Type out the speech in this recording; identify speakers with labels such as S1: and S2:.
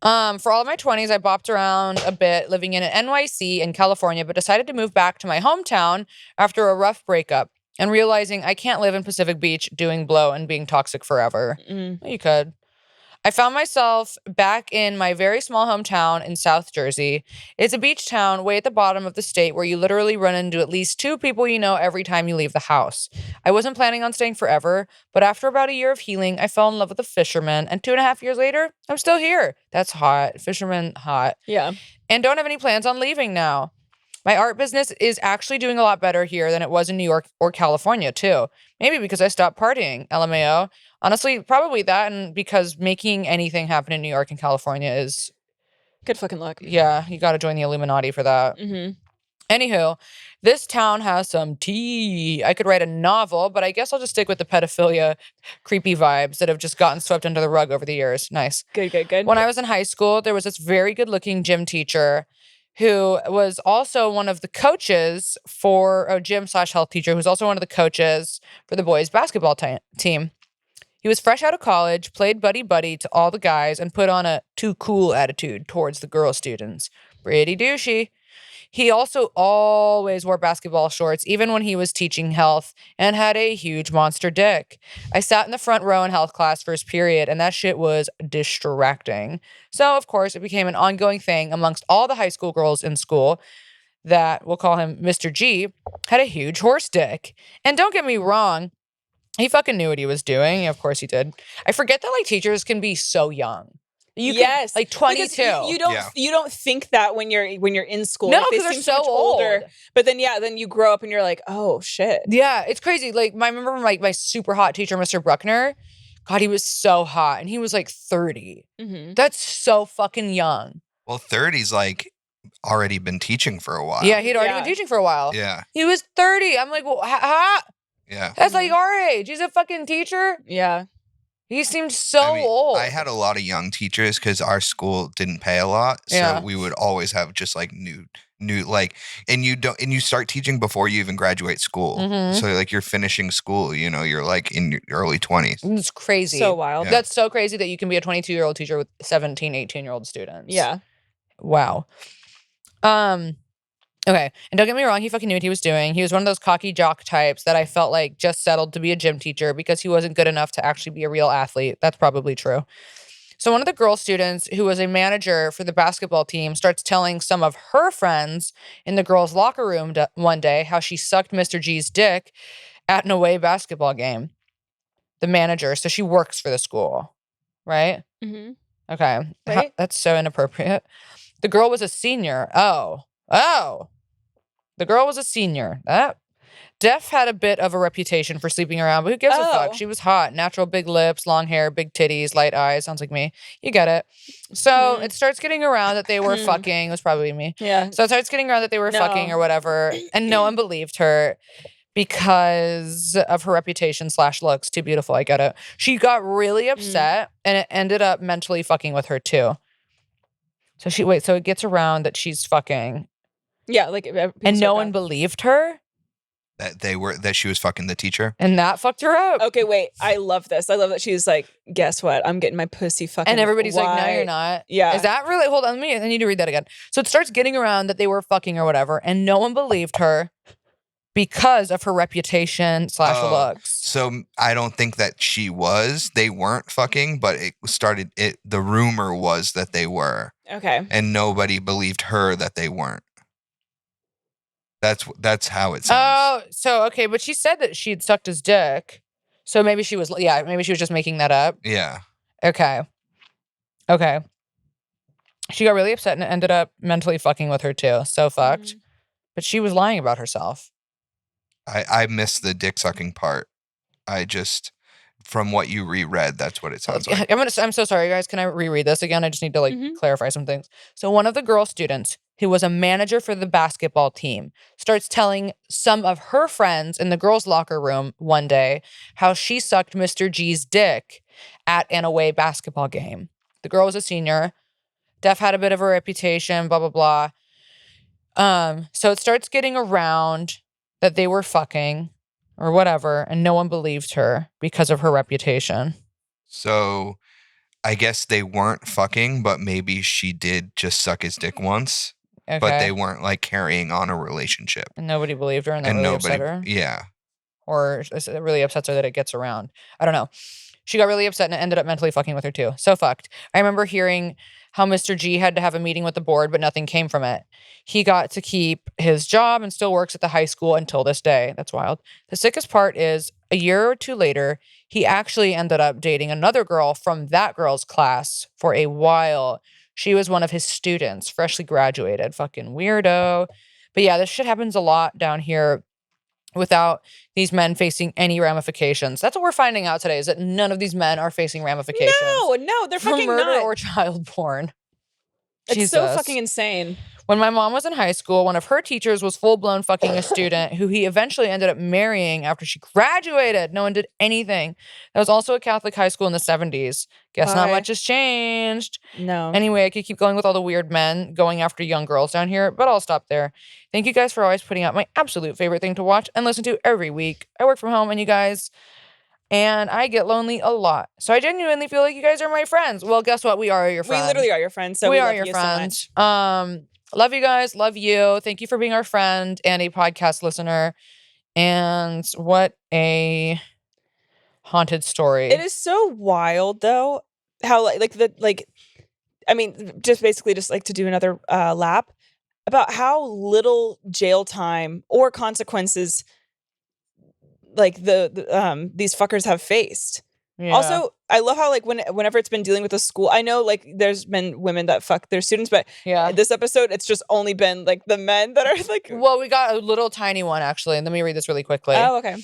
S1: For all of my 20s, I bopped around a bit, living in NYC in California, but decided to move back to my hometown after a rough breakup and realizing I can't live in Pacific Beach doing blow and being toxic forever.
S2: Mm.
S1: You could. I found myself back in my very small hometown in South Jersey. It's a beach town way at the bottom of the state where you literally run into at least two people you know every time you leave the house. I wasn't planning on staying forever, but after about a year of healing, I fell in love with a fisherman, and 2.5 years later, I'm still here. That's hot. Fisherman, hot.
S2: Yeah.
S1: And don't have any plans on leaving now. My art business is actually doing a lot better here than it was in New York or California, too. Maybe because I stopped partying, LMAO. Honestly, probably that, and because making anything happen in New York and California is...
S2: Good fucking luck.
S1: Yeah, you gotta join the Illuminati for that.
S2: Mm-hmm.
S1: Anywho, this town has some tea. I could write a novel, but I guess I'll just stick with the pedophilia creepy vibes that have just gotten swept under the rug over the years. Nice.
S2: Good.
S1: When I was in high school, there was this very good-looking gym teacher who was also one of the coaches for a gym/health teacher who's also one of the coaches for the boys basketball team. He was fresh out of college, played buddy-buddy to all the guys, and put on a too cool attitude towards the girl students. Pretty douchey. He also always wore basketball shorts, even when he was teaching health, and had a huge monster dick. I sat in the front row in health class first period, and that shit was distracting. So, of course, it became an ongoing thing amongst all the high school girls in school that, we'll call him Mr. G, had a huge horse dick. And don't get me wrong, he fucking knew what he was doing. Of course he did. I forget that, like, teachers can be so young.
S2: Yes,
S1: like 22.
S2: Because you don't think that when you're in school.
S1: No,
S2: like,
S1: because they're
S2: seem
S1: so
S2: much older. But then then you grow up and you're like, oh shit.
S1: Yeah, it's crazy. Like I remember my super hot teacher, Mr. Bruckner. God, he was so hot, and he was like 30.
S2: Mm-hmm.
S1: That's so fucking young.
S3: Well, 30's like already been teaching for a while.
S1: Yeah, he'd already been teaching for a while.
S3: Yeah,
S1: he was 30. I'm like, well,
S3: yeah.
S1: That's like our age. He's a fucking teacher.
S2: Yeah.
S1: He seemed so old.
S3: I had a lot of young teachers because our school didn't pay a lot, so we would always have just like new like, and you start teaching before you even graduate school.
S1: Mm-hmm.
S3: So like you're finishing school, you're like in your early 20s.
S1: It's crazy.
S2: So wild.
S1: Yeah. That's so crazy that you can be a 22-year-old teacher with 17, 18-year-old students.
S2: Yeah.
S1: Wow. Okay, and don't get me wrong, he fucking knew what he was doing. He was one of those cocky jock types that I felt like just settled to be a gym teacher because he wasn't good enough to actually be a real athlete. That's probably true. So one of the girl students who was a manager for the basketball team starts telling some of her friends in the girls' locker room one day how she sucked Mr. G's dick at an away basketball game. The manager, so she works for the school, right?
S2: Mm-hmm.
S1: Okay,
S2: right?
S1: That's so inappropriate. The girl was a senior. Oh. The girl was a senior. Def had a bit of a reputation for sleeping around, but who gives a fuck? She was hot. Natural big lips, long hair, big titties, light eyes. Sounds like me. You get it. So it starts getting around that they were fucking. It was probably me.
S2: Yeah.
S1: So it starts getting around that they were fucking or whatever. And no one believed her because of her reputation / looks. Too beautiful. I get it. She got really upset and it ended up mentally fucking with her too. So so it gets around that she's fucking.
S2: Yeah, like,
S1: and no one believed her.
S3: That she was fucking the teacher,
S1: and that fucked her up.
S2: Okay, wait. I love this. I love that she's like, guess what? I'm getting my pussy fucking.
S1: And everybody's like, no, you're not.
S2: Yeah.
S1: Is that really? Hold on, I need to read that again. So it starts getting around that they were fucking or whatever, and no one believed her because of her reputation / looks.
S3: So I don't think that she was. They weren't fucking, but the rumor was that they were.
S2: Okay.
S3: And nobody believed her that they weren't. That's how it sounds.
S1: Oh, so okay, but she said that she had sucked his dick. So maybe she was just making that up.
S3: Yeah.
S1: Okay. She got really upset and ended up mentally fucking with her too. So fucked. But she was lying about herself.
S3: I missed the dick sucking part. From what you reread, that's what it sounds like.
S1: I'm so sorry, guys. Can I reread this again? I just need to clarify some things. So one of the girl students who was a manager for the basketball team starts telling some of her friends in the girls' locker room one day how she sucked Mr. G's dick at an away basketball game. The girl was a senior. Def had a bit of a reputation, blah, blah, blah. So it starts getting around that they were fucking or whatever, and no one believed her because of her reputation.
S3: So I guess they weren't fucking, but maybe she did just suck his dick once.
S1: Okay.
S3: But they weren't like carrying on a relationship.
S1: And nobody believed her, and that really upset her.
S3: Yeah.
S1: Or it really upsets her that it gets around. I don't know. She got really upset and ended up mentally fucking with her too. So fucked. I remember hearing how Mr. G had to have a meeting with the board, but nothing came from it. He got to keep his job and still works at the high school until this day. That's wild. The sickest part is a year or two later, he actually ended up dating another girl from that girl's class for a while. She was one of his students, freshly graduated. Fucking weirdo. But yeah, this shit happens a lot down here without these men facing any ramifications. That's what we're finding out today, is that none of these men are facing ramifications.
S2: No, they're
S1: for
S2: fucking
S1: murder
S2: not.
S1: or child porn.
S2: It's so fucking insane.
S1: When my mom was in high school, one of her teachers was full-blown fucking a student who he eventually ended up marrying after she graduated. No one did anything. That was also a Catholic high school in the 70s. Guess not much has changed.
S2: No.
S1: Anyway, I could keep going with all the weird men going after young girls down here, but I'll stop there. Thank you guys for always putting out my absolute favorite thing to watch and listen to every week. I work from home, and you guys... And I get lonely a lot. So I genuinely feel like you guys are my friends. Well, guess what? We are your friends.
S2: We literally are your friends. So we
S1: are
S2: love
S1: your
S2: you
S1: friends.
S2: so much.
S1: Love you guys. Love you. Thank you for being our friend and a podcast listener. And what a haunted story.
S2: It is so wild, though, how I mean, just basically just like to do another lap about how little jail time or consequences like these fuckers have faced.
S1: Yeah.
S2: Also, I love how like whenever it's been dealing with a school, I know like there's been women that fuck their students, but this episode it's just only been like the men that are like.
S1: Well, we got a little tiny one actually, and let me read this really quickly.
S2: Oh, okay.